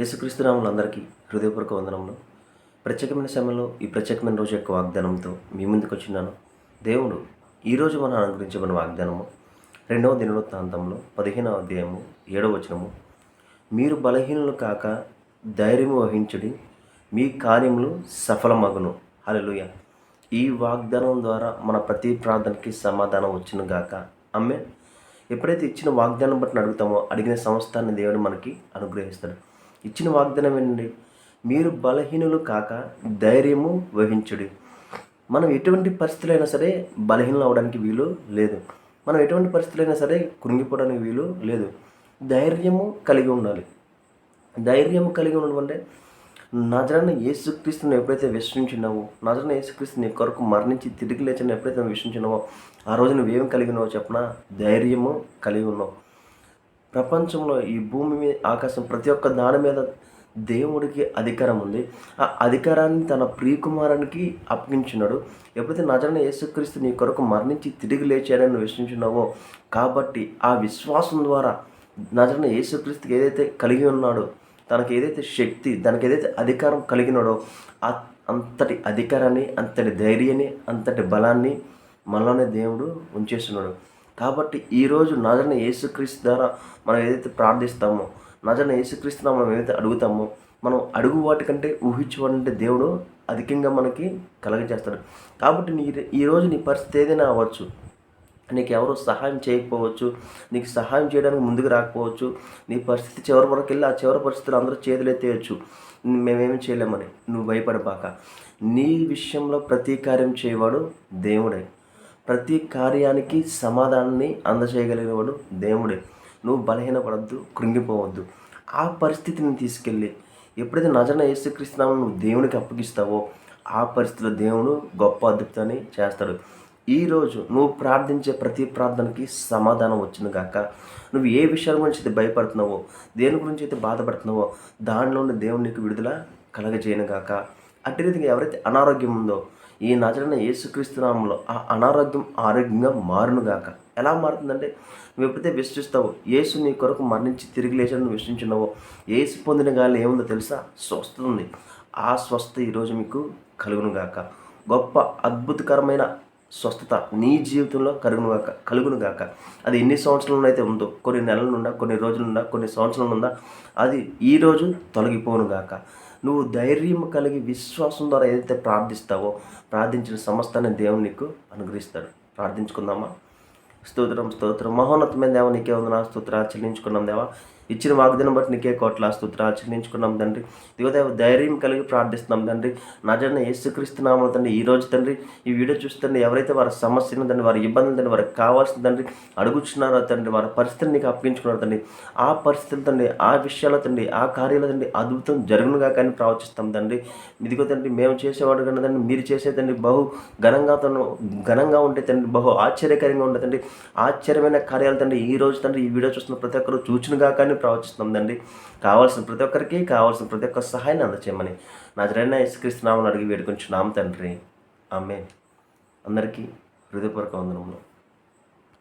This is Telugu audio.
యేసుక్రీస్తు నామములో అందరికీ హృదయపూర్వక వందనములు. ప్రత్యేకమైన సమయంలో ఈ ప్రత్యేకమైన రోజు యొక్క వాగ్దానంతో మీ ముందుకు వచ్చినాను. దేవుడు ఈరోజు మనం అనుగ్రహించబడిన వాగ్దానము 2వ దినవృత్తాంతంలో 15వ అధ్యాయము 7వ వచనము. మీరు బలహీనులు కాక ధైర్యము వహించుడి, మీ కార్యములు సఫలమగును. హల్లెలూయా. ఈ వాగ్దానం ద్వారా మన ప్రతి ప్రార్థనకి సమాధానం వచ్చును గాక. ఆమేన్. ఎప్పుడైతే ఇచ్చిన వాగ్దానం బట్టి అడుగుతామో అడిగిన సమస్తాన్ని దేవుడు మనకి అనుగ్రహిస్తాడు. ఇచ్చిన వాగ్దానం ఏంటండి? మీరు బలహీనులు కాక ధైర్యము వహించుడి. మనం ఎటువంటి పరిస్థితులైనా సరే బలహీనలు అవడానికి వీలు లేదు. మనం ఎటువంటి పరిస్థితులైనా సరే కృంగిపోవడానికి వీలు లేదు. ధైర్యము కలిగి ఉండాలి. ధైర్యము కలిగి ఉండడం అంటే నజరైన యేసుక్రీస్తుని ఎప్పుడైతే విశ్వసించినావో, నజరైన యేసుక్రీస్తు నీ కొరకు మరణించి తిరిగి లేచిన ఎప్పుడైతే విశ్వసించినావో ఆ రోజు నువ్వేం కలిగి ఉన్నావో చెప్పనా? ధైర్యము కలిగి ఉన్నావు. ప్రపంచంలో ఈ భూమి మీద ఆకాశం ప్రతి ఒక్క దాని మీద దేవుడికి అధికారం ఉంది. ఆ అధికారాన్ని తన ప్రియకుమారానికి అప్పగించున్నాడు. ఎప్పుడైతే నజరైన యేసుక్రీస్తు నీ కొరకు మరణించి తిరిగి లేచాడని విశ్వసించున్నావో, కాబట్టి ఆ విశ్వాసం ద్వారా నజరైన యేసుక్రీస్తుకి ఏదైతే కలిగి ఉన్నాడో, తనకి ఏదైతే శక్తి, దానికి ఏదైతే అధికారం కలిగినాడో అంతటి అధికారాన్ని, అంతటి ధైర్యాన్ని, అంతటి బలాన్ని మనలోనే దేవుడు ఉంచేస్తున్నాడు. కాబట్టి ఈరోజు నజరైన యేసుక్రీస్తు ద్వారా మనం ఏదైతే ప్రార్థిస్తామో, నజరైన యేసుక్రీస్తు మనం ఏదైతే అడుగుతామో, మనం అడుగు వాటికంటే ఊహించువాడంటే దేవుడు అధికంగా మనకి కలగజేస్తాడు. కాబట్టి ఈరోజు నీ పరిస్థితి ఏదైనా అవ్వచ్చు. నీకు ఎవరు సహాయం చేయకపోవచ్చు, నీకు సహాయం చేయడానికి ముందుకు రాకపోవచ్చు, నీ పరిస్థితి చివరి వరకు వెళ్ళి ఆ చివరి పరిస్థితులు అందరూ చేతులు ఎత్తేయచ్చు. మేమేమి చేయలేమని నువ్వు భయపడబాక. నీ విషయంలో ప్రతి కార్యం చేయవాడు దేవుడే. ప్రతి కార్యానికి సమాధానాన్ని అందజేయగలిగినవాడు దేవుడే. నువ్వు బలహీనపడద్దు, కృంగిపోవద్దు. ఆ పరిస్థితిని తీసుకెళ్ళి ఎప్పుడైతే నజరైన యేసుక్రీస్తునామమున నువ్వు దేవునికి అప్పగిస్తావో ఆ పరిస్థితిలో దేవుడు గొప్ప అద్భుతాన్ని చేస్తాడు. ఈరోజు నువ్వు ప్రార్థించే ప్రతి ప్రార్థనకి సమాధానం వచ్చును గాక. నువ్వు ఏ విషయాల గురించి అయితే భయపడుతున్నావో, దేని గురించి అయితే బాధపడుతున్నావో దానిలోని దేవుడు నీకు విడుదల కలగజేయను గాక. అట్టి రీతిగా ఎవరైతే అనారోగ్యం ఉందో ఈ నజరైన యేసుక్రీస్తు నామములో ఆ అనారోగ్యం ఆరోగ్యంగా మారునుగాక. ఎలా మారుతుందంటే, నువ్వు ఎప్పుడైతే విశ్వసిస్తావో, యేసు నీ కొరకు మరణించి తిరిగి లేచాడు నువ్వు విశ్వసించున్నావో, యేసు పొందిన గాలి ఏముందో తెలుసా? స్వస్థత ఉంది. ఆ స్వస్థత ఈరోజు మీకు కలుగునుగాక. గొప్ప అద్భుతకరమైన స్వస్థత నీ జీవితంలో కలుగునుగాక. అది ఎన్ని సంవత్సరాలు అయితే ఉందో, కొన్ని నెలల నుండా, కొన్ని రోజుల నుండా, కొన్ని సంవత్సరాల నుండా, అది ఈరోజు తొలగిపోనుగాక. నువ్వు ధైర్యం కలిగి విశ్వాసం ద్వారా ఏదైతే ప్రార్థిస్తావో ప్రార్థించిన సమస్తాన్ని దేవుడు నీకు అనుగ్రహిస్తాడు. ప్రార్థించుకుందామా? స్తోత్రం మహోన్నతమైన దేవ, నీకే వందనాలు స్తోత్రాలు చెల్లించుకున్నాం దేవా. ఇచ్చిన వాగ్దానం బట్టి నీకే కోట్ల స్తోత్రాలు చెల్లించుకున్నాం తండ్రి. ఇదిగో దేవ, ధైర్యం కలిగి ప్రార్థిస్తున్నాం తండ్రి. నజరైన యేసుక్రీస్తు నామమున తండ్రి, ఈరోజు తండ్రి ఈ వీడియో చూస్తుంటే ఎవరైతే వారి సమస్యను తండ్రి, వారి ఇబ్బందులు తండ్రి, వారికి కావాల్సిన తండ్రి అడుగుచున్నారో తండ్రి, వారి పరిస్థితిని నీకు అప్పగించుకున్నారు తండ్రి. ఆ పరిస్థితులు తండ్రి, ఆ విషయాల తండ్రి, ఆ కార్యాల తండ్రి అద్భుతం జరుగునుగా కానీ ప్రవచిస్తాం తండ్రి. ఇదిగో తండ్రి, మేము చేసేవాడు కన్నా తండ్రి, మీరు చేసే తండ్రి బహు ఘనంగా ఉంటే తండ్రి, బహు ఆశ్చర్యకరంగా ఉంటే తండ్రి, ఆశ్చర్యమైన కార్యాలు తండ్రి ఈ రోజు తండ్రి ఈ వీడియో చూస్తున్న ప్రతి ఒక్కరు చూచునుగా కానీ ప్రవచిస్తున్నాం తండ్రి. కావాల్సిన ప్రతి ఒక్కరికి కావాల్సిన ప్రతి ఒక్క సహాయాన్ని అందచేయమని నజరైన యేసుక్రీస్తు నామమున అడిగి వేడుకొంచున్నాం తండ్రి. ఆమేన్. అందరికీ హృదయపూర్వక వందనములు.